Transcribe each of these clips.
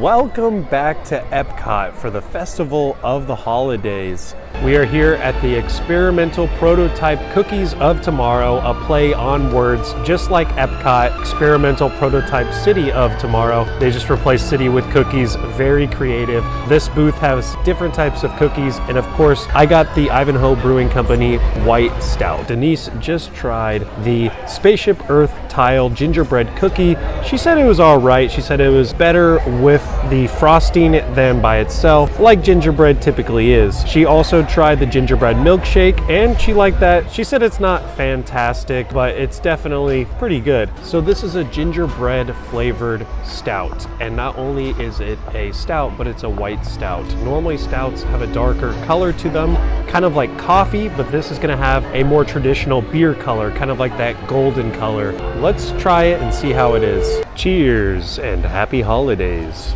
Welcome back to Epcot for the Festival of the Holidays. We are here at the experimental prototype Cookies of Tomorrow, a play on words, just like Epcot, experimental prototype City of Tomorrow. They just replaced city with cookies, very creative. This booth has different types of cookies, and of course, I got the Ivanhoe Brewing Company White Stout. Denise just tried the Spaceship Earth Tile Gingerbread Cookie. She said it was all right. She said it was better with the frosting than by itself, like gingerbread typically is. She also tried the gingerbread milkshake and she liked that. She said it's not fantastic, but it's definitely pretty good. So this is a gingerbread flavored stout, and not only is it a stout, but it's a white stout. Normally stouts have a darker color to them, kind of like coffee, but this is gonna have a more traditional beer color, kind of like that golden color. Let's try it and see how it is. Cheers and happy holidays.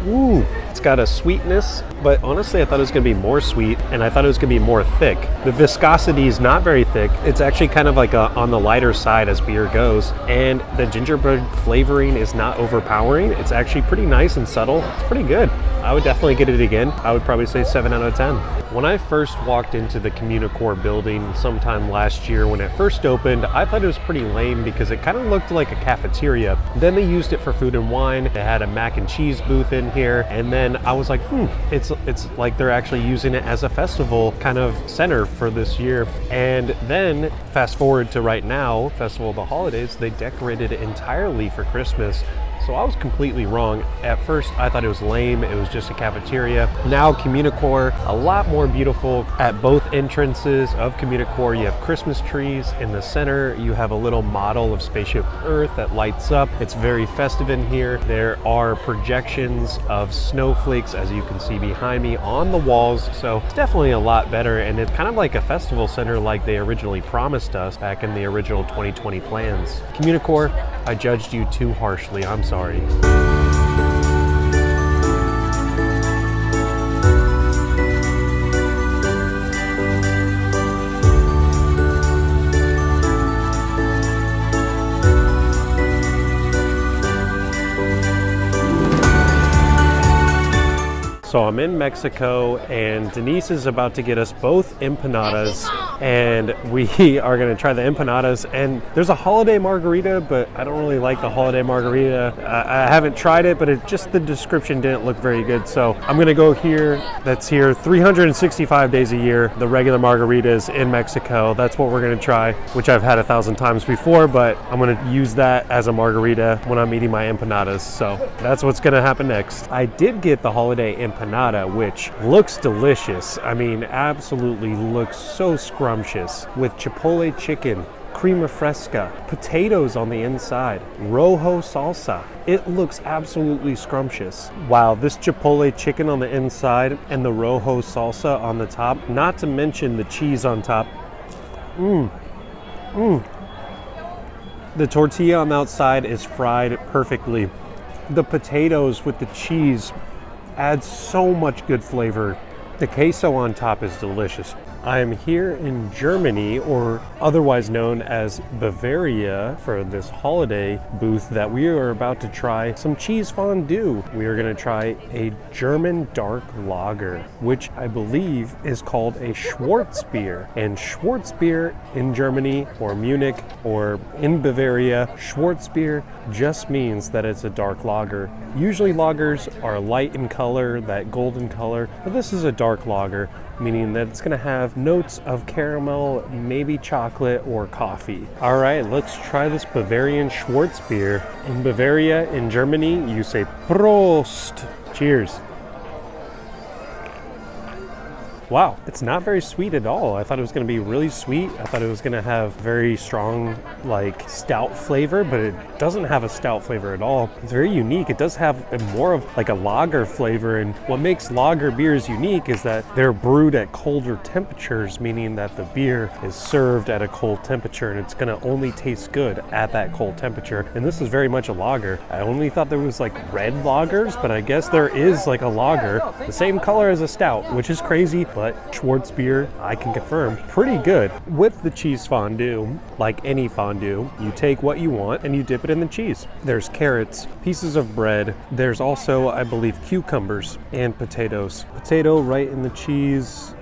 Ooh, it's got a sweetness, but honestly I thought it was going to be more sweet, and I thought it was going to be more thick. The viscosity is not very thick. It's actually kind of like on the lighter side as beer goes, and the gingerbread flavoring is not overpowering. It's actually pretty nice and subtle. It's pretty good. I would definitely get it again. I would probably say 7 out of 10. When I first walked into the Communicore building sometime last year when it first opened, I thought it was pretty lame because it kind of looked like a cafeteria. Then they used it for food and wine. They had a mac and cheese booth in here, and then I was like, it's like they're actually using it as a festival kind of center for this year. And then fast forward to right now, Festival of the Holidays, they decorated it entirely for Christmas. So I was completely wrong. At first, I thought it was lame. It was just a cafeteria. Now Communicore, a lot more beautiful. At both entrances of Communicore, you have Christmas trees. In the center, you have a little model of Spaceship Earth that lights up. It's very festive in here. There are projections of snowflakes, as you can see behind me, on the walls. So it's definitely a lot better. And it's kind of like a festival center like they originally promised us back in the original 2020 plans. Communicore, I judged you too harshly. I'm sorry. So I'm in Mexico, and Denise is about to get us both empanadas, and we are going to try the empanadas. And there's a holiday margarita, but I don't really like the holiday margarita. I haven't tried it, but the description didn't look very good. So I'm going to go here. That's here 365 days a year. The regular margaritas in Mexico. That's what we're going to try, which I've had 1,000 times before, but I'm going to use that as a margarita when I'm eating my empanadas. So that's what's going to happen next. I did get the holiday empanada, which looks delicious. I mean, absolutely looks so scrumptious, with chipotle chicken, crema fresca, potatoes on the inside, rojo salsa. It looks absolutely scrumptious. Wow, this chipotle chicken on the inside and the rojo salsa on the top, not to mention the cheese on top. The tortilla on the outside is fried perfectly. The potatoes with the cheese adds so much good flavor. The queso on top is delicious. I am here in Germany, or otherwise known as Bavaria, for this holiday booth that we are about to try some cheese fondue. We are going to try a German dark lager, which I believe is called a Schwarzbier. And Schwarzbier in Germany or Munich or in Bavaria, Schwarzbier just means that it's a dark lager. Usually lagers are light in color, that golden color, but this is a dark lager, meaning that it's going to have notes of caramel, maybe chocolate or coffee. All right, let's try this Bavarian Schwarzbier. In Bavaria, in Germany, you say Prost. Cheers. Wow, it's not very sweet at all. I thought it was going to be really sweet. I thought it was going to have very strong, like, stout flavor, but it doesn't have a stout flavor at all. It's very unique. It does have more of like a lager flavor, and what makes lager beers unique is that they're brewed at colder temperatures, meaning that the beer is served at a cold temperature, and it's going to only taste good at that cold temperature. And this is very much a lager. I only thought there was like red lagers, but I guess there is like a lager, the same color as a stout, which is crazy, but but Schwartz beer, I can confirm, pretty good. With the cheese fondue, like any fondue, you take what you want and you dip it in the cheese. There's carrots, pieces of bread. There's also, I believe, cucumbers and potatoes. Potato right in the cheese.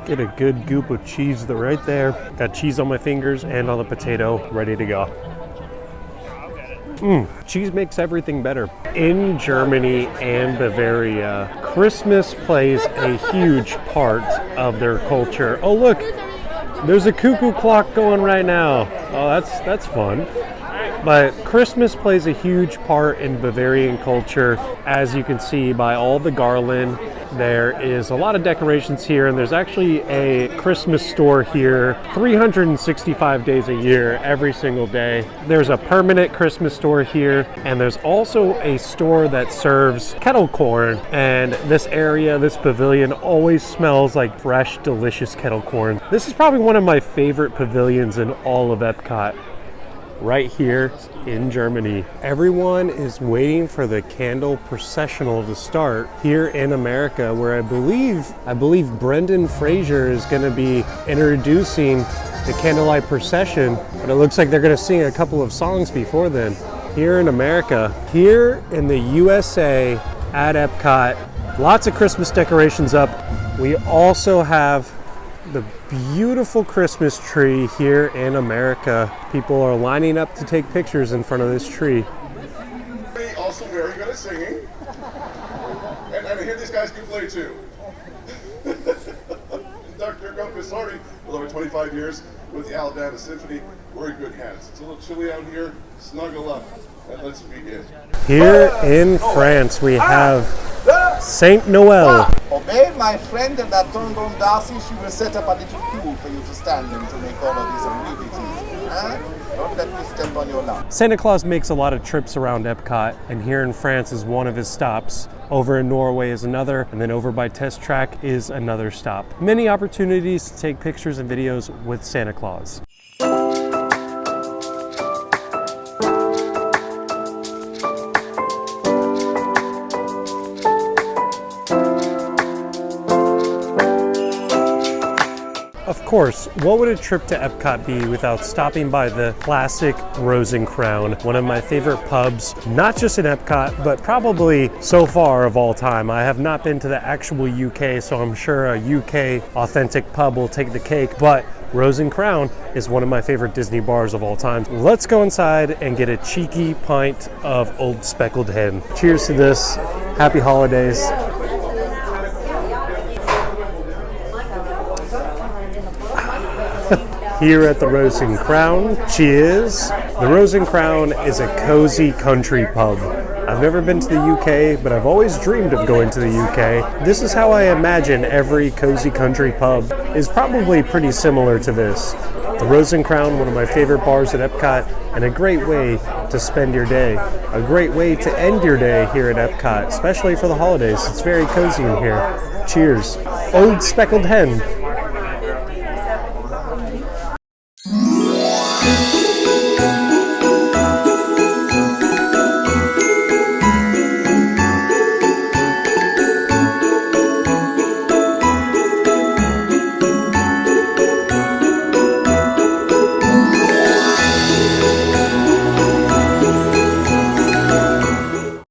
Get a good goop of cheese right there. Got cheese on my fingers and on the potato, ready to go. Cheese makes everything better. In Germany and Bavaria, Christmas plays a huge part of their culture. Oh look, there's a cuckoo clock going right now. Oh, that's fun. But Christmas plays a huge part in Bavarian culture, as you can see by all the garland. There is a lot of decorations here, and there's actually a Christmas store here 365 days a year, every single day. There's a permanent Christmas store here, and there's also a store that serves kettle corn. And this area, this pavilion, always smells like fresh, delicious kettle corn. This is probably one of my favorite pavilions in all of Epcot. Right here in Germany. Everyone is waiting for the candle processional to start here in America, where I believe Brendan Fraser is going to be introducing the candlelight procession, but it looks like they're going to sing a couple of songs before then. Here in America, here in the USA at Epcot, lots of Christmas decorations up. We also have the beautiful Christmas tree here in America. People are lining up to take pictures in front of this tree. Also very good at singing. And I hear these guys can play too. Dr. Gopasardi, with over 25 years with the Alabama Symphony, we're in good hands. It's a little chilly out here. Snuggle up and let's begin. Here in France, we have Saint Noel. Obey my friend, and that turned on Darcy, she will set up a little pool for you to stand in to make all of these amenities. Huh? Don't let me step on your lap. Santa Claus makes a lot of trips around Epcot, and here in France is one of his stops. Over in Norway is another, and then over by Test Track is another stop. Many opportunities to take pictures and videos with Santa Claus. Of course, what would a trip to Epcot be without stopping by the classic Rose and Crown, one of my favorite pubs, not just in Epcot, but probably so far of all time. I have not been to the actual UK, so I'm sure a UK authentic pub will take the cake, but Rose and Crown is one of my favorite Disney bars of all time. Let's go inside and get a cheeky pint of Old Speckled Hen. Cheers to this. Happy holidays. Here at the Rose and Crown, cheers. The Rose and Crown is a cozy country pub. I've never been to the UK, but I've always dreamed of going to the UK. This is how I imagine every cozy country pub is probably pretty similar to this. The Rose and Crown, one of my favorite bars at Epcot, and a great way to spend your day. A great way to end your day here at Epcot, especially for the holidays. It's very cozy in here. Cheers. Old Speckled Hen.